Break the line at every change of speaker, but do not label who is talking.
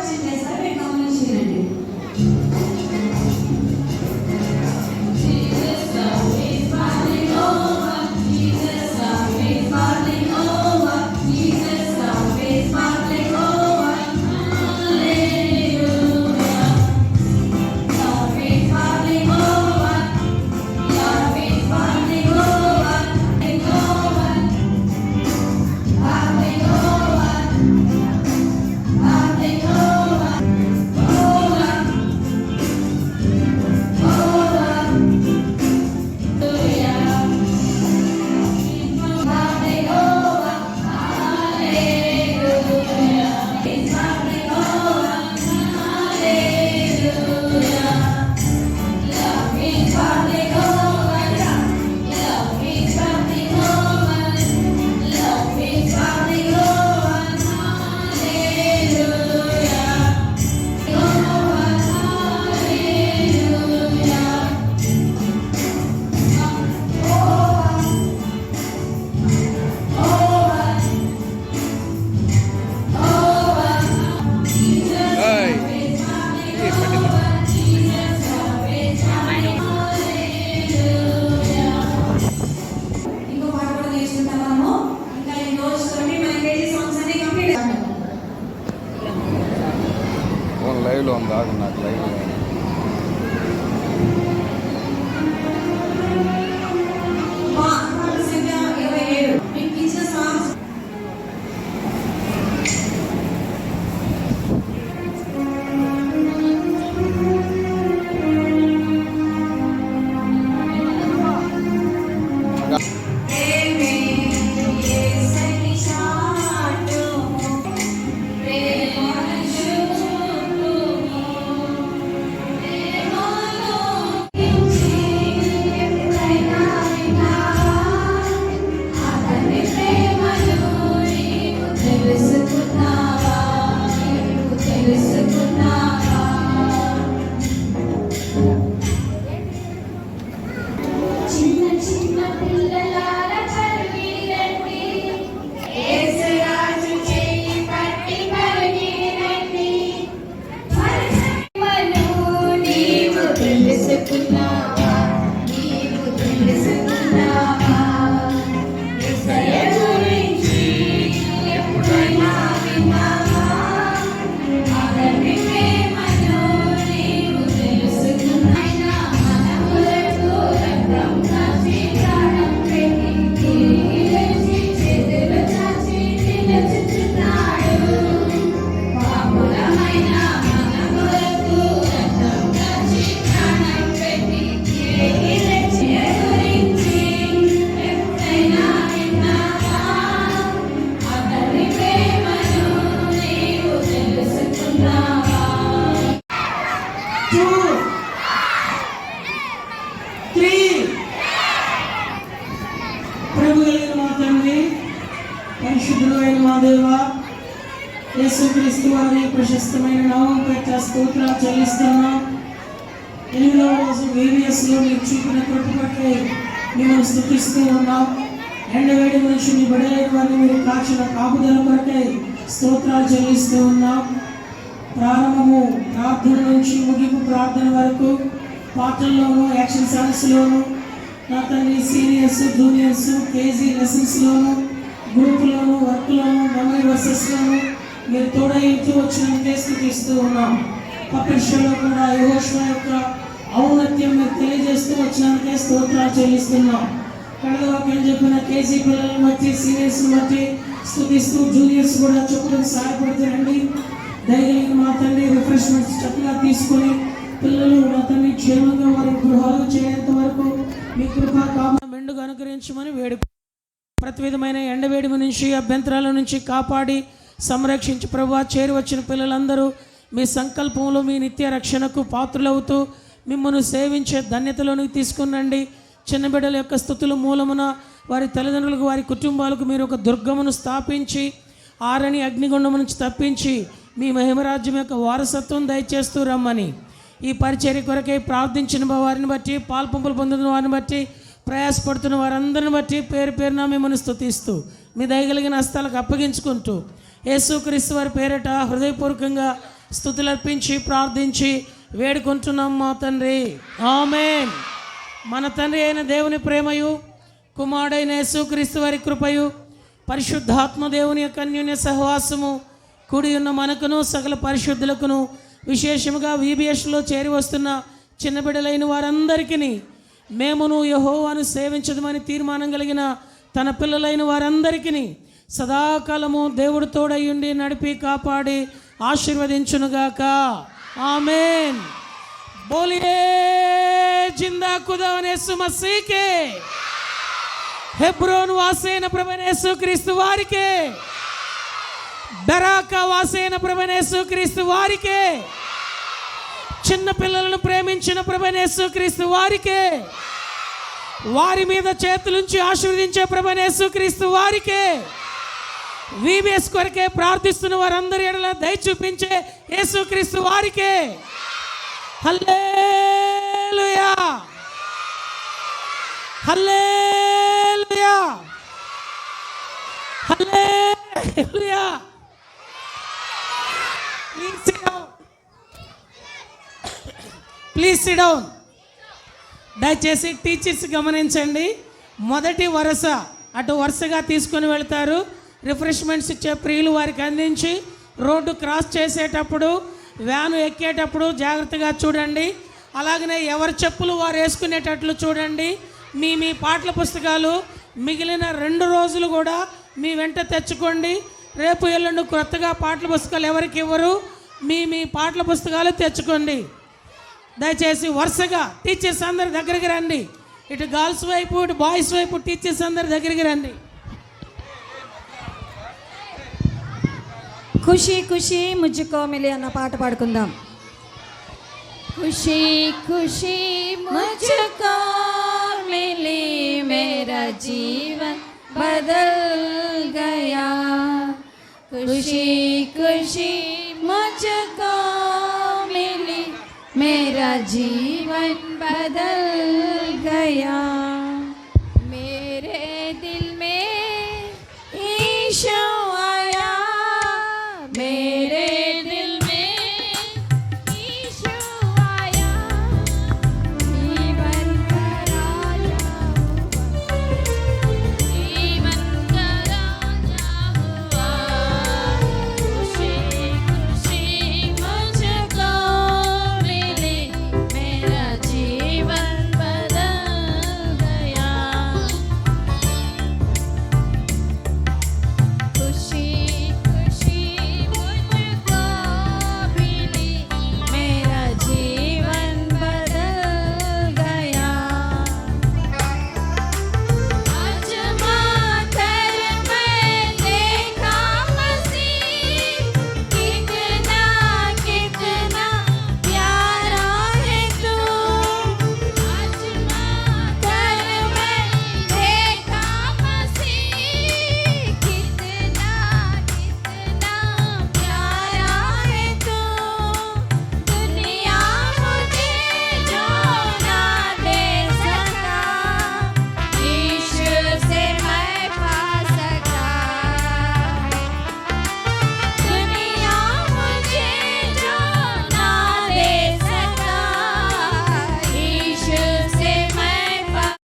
పరిచయం చేస్తారు, మీరు గమనించండి.
లైవ్లో ఉంది, ఆగు నాకు లైవ్లో
పరిశుద్ధుడైన మా దేవా, యేసుక్రీస్తు వారి ప్రశస్తమైన నామం పేరిట స్తోత్రాలు చెల్లిస్తున్నాం. 8వ రోజు VBSలో మీరు చూపిన కృప బట్టి మిమ్మల్ని స్తుతిస్తూ ఉన్నాం. ఎండవేడి మనిషి మీ బిడ్డలైన వారిని మీరు కాచిన కాపుదల కొరకై స్తోత్రాలు చెల్లిస్తూ ఉన్నాం. ప్రారంభము ప్రార్థన నుంచి ముగింపు ప్రార్థన వరకు పాటల్లోనూ, యాక్షన్ సాంగ్స్లోను, నా తండ్రి సీనియర్స్, జూనియర్స్, కేజీ లెసన్స్లోను, గ్రూపులోను, వర్క్లోను, మెమరీ వర్సెస్లోను మీరు తోడైతూ వచ్చినందుకే స్థుతిస్తూ ఉన్నాం. పక్కన షోలో కూడా యెహోషువ యొక్క ఔన్నత్యం మీరు తెలియజేస్తూ వచ్చినందుకే స్తోత్రాలు చెల్లిస్తున్నాం. కడగ వాక్యం చెప్పిన కేజీ పిల్లలను బట్టి, సీనియర్స్ని బట్టి స్థుతిస్తూ జూనియర్స్ కూడా చెప్పడానికి సహాయపడుతారండి. ధైర్యంగా మా తండ్రి రిఫ్రెష్మెంట్స్ చక్కగా తీసుకొని పిల్లలు నా తండ్రి క్షేమంగా వారి గృహాలు చేరేంత వరకు మీ కృపా కాపుదల మెండుగా అనుగ్రహించమని వేడుకు. ప్రతి విధమైన ఎండవేడిమి నుంచి, అభ్యంతరాల నుంచి కాపాడి సంరక్షించి ప్రభువా, చేరి వచ్చిన పిల్లలందరూ మీ సంకల్పంలో మీ నిత్య రక్షణకు పాత్రులవుతూ మిమ్మల్ని సేవించే ధన్యతలోనికి తీసుకునండి. చిన్న బిడ్డల యొక్క స్తుతుల మూలమున వారి తల్లిదండ్రులకు, వారి కుటుంబాలకు మీరు ఒక దుర్గమును స్థాపించి ఆరని అగ్నిగుండం నుంచి తప్పించి మీ మహిమరాజ్యం యొక్క వారసత్వం దయచేస్తూ రమ్మని, ఈ పరిచర్య కొరకై ప్రార్థించిన వారిని బట్టి, పాల్పంపులు పొందుతున్న వారిని బట్టి, ప్రయాసపడుతున్న వారందరిని బట్టి పేరు పేరున మిమ్మల్ని స్తుతిస్తూ మీ దయగలిగిన హస్తాలకు అప్పగించుకుంటూ యేసుక్రీస్తు వారి పేరిట హృదయపూర్వకంగా స్తుతులు అర్పించి ప్రార్థించి వేడుకుంటున్నాం మా తండ్రి, ఆమేన్. మన తండ్రి అయిన దేవుని ప్రేమయు, కుమారుడైన యేసుక్రీస్తు వారి కృపయు, పరిశుద్ధాత్మ దేవుని యొక్క అన్యోన్య సహవాసము కూడి ఉన్న మనకును సకల పరిశుద్ధులకును, విశేషముగా VBSలో చేరి వస్తున్న చిన్న బిడ్డలైన వారందరికీ, మేమును యెహోవాను సేవించదమని తీర్మానం కలిగిన తన పిల్లలైన వారందరికీ సదాకాలము దేవుడు తోడయ్యుండి నడిపి కాపాడి ఆశీర్వదించునుగాక, ఆమేన్. బోలియే జిందా ఖుదావన్ యేసు మసీకే, హెబ్రోన్ వాసైన ప్రభువైన యేసుక్రీస్తు వారికే, బెరాకా వాసైన ప్రభువైన యేసుక్రీస్తు వారికే, చిన్న పిల్లలను ప్రేమించిన ప్రభువైన యేసుక్రీస్తు వారికే, వారి మీద చేతులుంచి ఆశీర్వదించే ప్రభువైన యేసుక్రీస్తు వారికే, VBS కొరకే ప్రార్థిస్తున్న వారందరి ఎడల దయ చూపించే యేసుక్రీస్తు వారికే. Hallelujah, hallelujah, hallelujah. Please sit down. దయచేసి టీచర్స్ గమనించండి. మొదటి వరుస అటు వరుసగా తీసుకొని వెళ్తారు. రిఫ్రెష్మెంట్స్ ఇచ్చే ప్రియులు వారికి అందించి రోడ్డు క్రాస్ చేసేటప్పుడు, వ్యాను ఎక్కేటప్పుడు జాగ్రత్తగా చూడండి. అలాగనే ఎవరి చెప్పులు వారు వేసుకునేటట్లు చూడండి. మీ పాటల పుస్తకాలు మిగిలిన 2 రోజులు కూడా మీ వెంట తెచ్చుకోండి. రేపు ఎల్లుండి కొత్తగా పాటల పుస్తకాలు ఎవరికి ఇవ్వరు, మీ పాటల పుస్తకాలు తెచ్చుకోండి. దయచేసి వరుసగా టీచర్స్ అందరి దగ్గరికి రండి. ఇటు గర్ల్స్ వైపు, ఇటు బాయ్స్ వైపు టీచర్స్ అందరి దగ్గరికి రండి.
ఖుషి ఖుషి ముజ్జుకో మిలి అన్న పాట పాడుకుందాం. ఖుషి ఖుషి ముజ్జుకో మిలి, మేరా జీవన్ బదల్ గయా. ఖుషి ఖుషి ముజ్జుకో మిలి, మేరా జీవన్ బదల్ గయా. मेरे दिल में ईशो आया,